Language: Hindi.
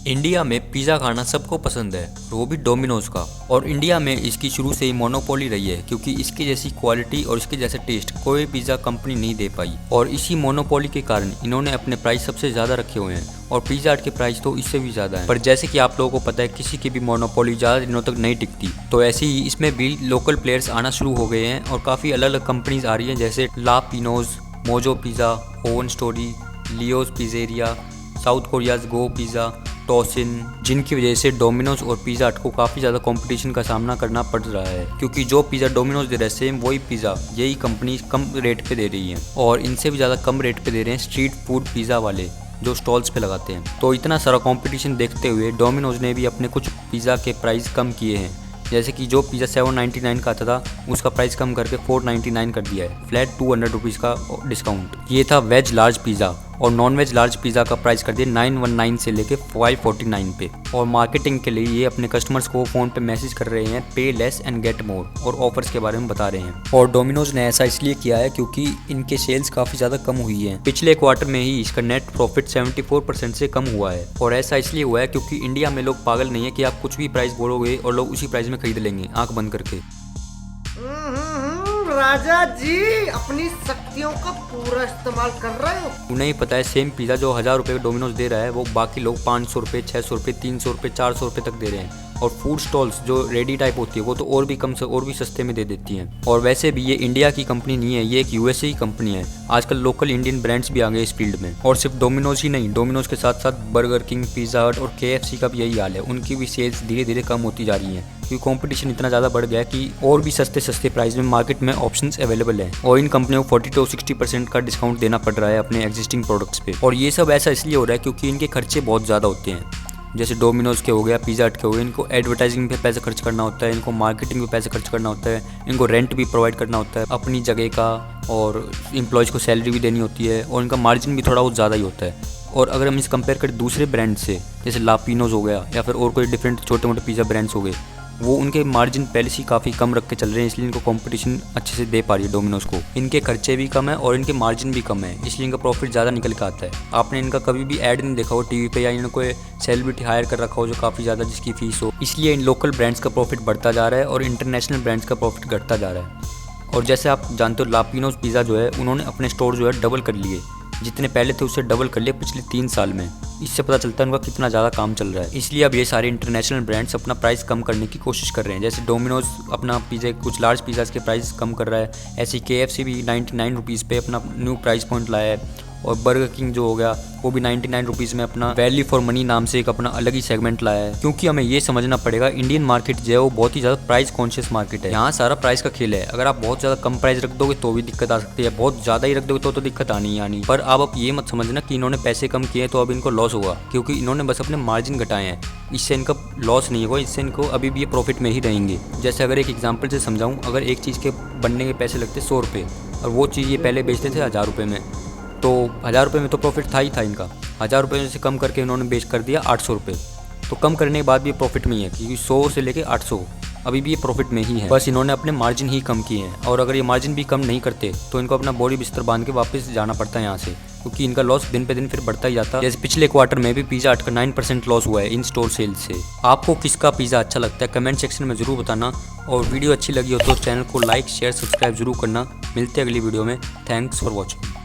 इंडिया में पिज़्ज़ा खाना सबको पसंद है, वो भी डोमिनोज़ का। और इंडिया में इसकी शुरू से ही मोनोपोली रही है, क्योंकि इसके जैसी क्वालिटी और इसके जैसे टेस्ट कोई पिज़्ज़ा कंपनी नहीं दे पाई। और इसी मोनोपोली के कारण इन्होंने अपने प्राइस सबसे ज़्यादा रखे हुए हैं, और पिज़्ज़ा हट के प्राइस तो इससे भी ज़्यादा है। पर जैसे कि आप लोगों को पता है, किसी की भी मोनोपोली ज़्यादा दिनों तक नहीं टिकती, तो ऐसे ही इसमें भी लोकल प्लेयर्स आना शुरू हो गए हैं और काफ़ी अलग अलग कंपनीज आ रही हैं, जैसे La Pino'z, Mojo pizza, Oven Story, Leo's pizzeria, South Korea's Go pizza, Tossin, जिनकी वजह से डोमिनोज और पिज़्ज़ा हट को काफ़ी ज़्यादा कंपटीशन का सामना करना पड़ रहा है। क्योंकि जो पिज़्ज़ा डोमिनोज दे रहे हैं, सेम वही पिज़्ज़ा यही कंपनी कम रेट पे दे रही है, और इनसे भी ज़्यादा कम रेट पे दे रहे हैं स्ट्रीट फूड पिज़्ज़ा वाले जो स्टॉल्स पे लगाते हैं। तो इतना सारा कंपटीशन देखते हुए डोमिनोज ने भी अपने कुछ पिज़्ज़ा के प्राइस कम किए हैं। जैसे कि जो पिज़्ज़ा 799 का आता था, उसका प्राइस कम करके 499 कर दिया है, फ्लैट 200 रुपीज़ का डिस्काउंट। ये था वेज लार्ज पिज़्ज़ा, और नॉन वेज लार्ज पिज़्ज़ा का प्राइस कर दिया 919 से लेके 549 पे। और मार्केटिंग के लिए ये अपने कस्टमर्स को फ़ोन पे मैसेज कर रहे हैं, पे लेस एंड गेट मोर, और ऑफर्स के बारे में बता रहे हैं। और डोमिनोज ने ऐसा इसलिए किया है क्योंकि इनके सेल्स काफ़ी ज़्यादा कम हुई हैं। पिछले क्वार्टर में ही इसका नेट प्रॉफिट 74% से कम हुआ है। और ऐसा इसलिए हुआ है क्योंकि इंडिया में लोग पागल नहीं है कि आप कुछ भी प्राइस बोलोगे और लोग उसी प्राइस में खरीद लेंगे आंख बंद करके। राजा जी अपनी शक्तियों का पूरा इस्तेमाल कर रहे हो। उन्हें ही पता है, सेम पिज़्ज़ा जो 1000 रुपये का डोमिनोज दे रहा है, वो बाकी लोग 500 रुपये, 600 रुपये, 300 रुपये, 400 रुपये तक दे रहे हैं। और फूड स्टॉल्स जो रेडी टाइप होती है, वो तो और भी कम से और भी सस्ते में दे देती हैं। और वैसे भी ये इंडिया की कंपनी नहीं है, ये एक यूएसए की कंपनी है। आजकल लोकल इंडियन ब्रांड्स भी आ गए इस फील्ड में। और सिर्फ डोमिनोज ही नहीं, डोमिनोज के साथ साथ बर्गर किंग, पिज़्ज़ा हट और KFC का भी यही हाल है। उनकी भी सेल्स धीरे धीरे कम होती जा रही हैं, क्योंकि कंपटीशन इतना ज़्यादा बढ़ गया है कि और भी सस्ते प्राइस में मार्केट में ऑप्शंस अवेलेबल हैं। और इन कंपनियों को 40 to 60% का डिस्काउंट देना पड़ रहा है अपने एग्जिस्टिंग प्रोडक्ट्स पे। और ये सब ऐसा इसलिए हो रहा है क्योंकि इनके खर्चे बहुत ज़्यादा होते हैं। जैसे डोमिनोज के हो गया, पिज़्ज़ा हट के हो गया, इनको एडवर्टाइजिंग पे पैसे खर्च करना होता है, इनको मार्केटिंग पे पैसे खर्च करना होता है, इनको रेंट भी प्रोवाइड करना होता है अपनी जगह का, और एम्प्लॉयज़ को सैलरी भी देनी होती है, और इनका मार्जिन भी थोड़ा बहुत ज़्यादा ही होता है। और अगर हम इसे कंपेयर करें दूसरे ब्रांड से, जैसे लापिनोज हो गया या फिर और कोई डिफरेंट छोटे मोटे पिज़्ज़ा ब्रांड्स हो गए, वो उनके मार्जिन पहले से काफ़ी कम रख के चल रहे हैं, इसलिए इनको कंपटीशन अच्छे से दे पा रही है डोमिनोज को। इनके खर्चे भी कम है और इनके मार्जिन भी कम है, इसलिए इनका प्रॉफिट ज़्यादा निकल के आता है। आपने इनका कभी भी ऐड नहीं देखा हो टीवी पे, या इन्होंने कोई सेलिब्रिटी हायर कर रखा हो जो काफ़ी ज़्यादा जिसकी फीस हो। इसलिए इन लोकल ब्रांड्स का प्रॉफिट बढ़ता जा रहा है और इंटरनेशनल ब्रांड्स का प्रॉफिट घटता जा रहा है। और जैसे आप जानते हो, लापिनोज पिज़्ज़ा जो है, उन्होंने अपने स्टोर जो है डबल कर लिए, जितने पहले थे उससे डबल कर लिए पिछले 3 साल में। इससे पता चलता है उनका कितना ज़्यादा काम चल रहा है। इसलिए अब ये सारे इंटरनेशनल ब्रांड्स अपना प्राइस कम करने की कोशिश कर रहे हैं। जैसे डोमिनोज अपना पिज़्ज़ा, कुछ लार्ज पिज़्ज़ाज के प्राइस कम कर रहा है, ऐसे KFC भी 99 रुपीज़ पे अपना न्यू प्राइस पॉइंट लाया है। और बर्गर किंग जो हो गया, वो भी 99 रुपीज़ में अपना वैल्यू फॉर मनी नाम से एक अपना अलग ही सेगमेंट लाया है। क्योंकि हमें ये समझना पड़ेगा, इंडियन मार्केट जो है वो बहुत ही ज़्यादा प्राइस कॉन्शियस मार्केट है। यहाँ सारा प्राइस का खेल है। अगर आप बहुत ज़्यादा कम प्राइस रख दोगे तो भी दिक्कत आ सकती है, बहुत ज़्यादा ही रख दोगे तो दिक्कत आनी ही आनी। पर आप ये मत समझना कि इन्होंने पैसे कम किए तो अब इनको लॉस होगा, क्योंकि इन्होंने बस अपने मार्जिन घटाए हैं। इससे इनका लॉस नहीं होगा, इससे इनको अभी भी ये प्रॉफिट में ही रहेंगे। जैसे अगर एक एग्जाम्पल से समझाऊँ, अगर एक चीज़ के बनने के पैसे लगते 100 रुपये, और वो चीज़ ये पहले बेचते थे 1000 रुपये में, तो 1000 रुपये में तो प्रॉफिट था ही था इनका। 1000 रुपये से कम करके इन्होंने बेच कर दिया 800 रुपये। तो कम करने के बाद भी प्रॉफिट में ही है, क्योंकि 100 से लेके 800 अभी भी ये प्रॉफिट में ही है। बस इन्होंने अपने मार्जिन ही कम किए हैं, और अगर ये मार्जिन भी कम नहीं करते तो इनको अपना बोरी बिस्तर बांध के वापस जाना पड़ता है यहाँ से, क्योंकि इनका लॉस दिन पे दिन फिर बढ़ता ही जाता है। जैसे पिछले क्वार्टर में भी पिज़्ज़ा हट का 9% लॉस हुआ है इन स्टोर सेल्स से। आपको किसका पिज़्ज़ा अच्छा लगता है कमेंट सेक्शन में ज़रूर बताना, और वीडियो अच्छी लगी हो तो चैनल को लाइक, शेयर, सब्सक्राइब जरूर करना। मिलते हैं अगली वीडियो में। Thanks for watching.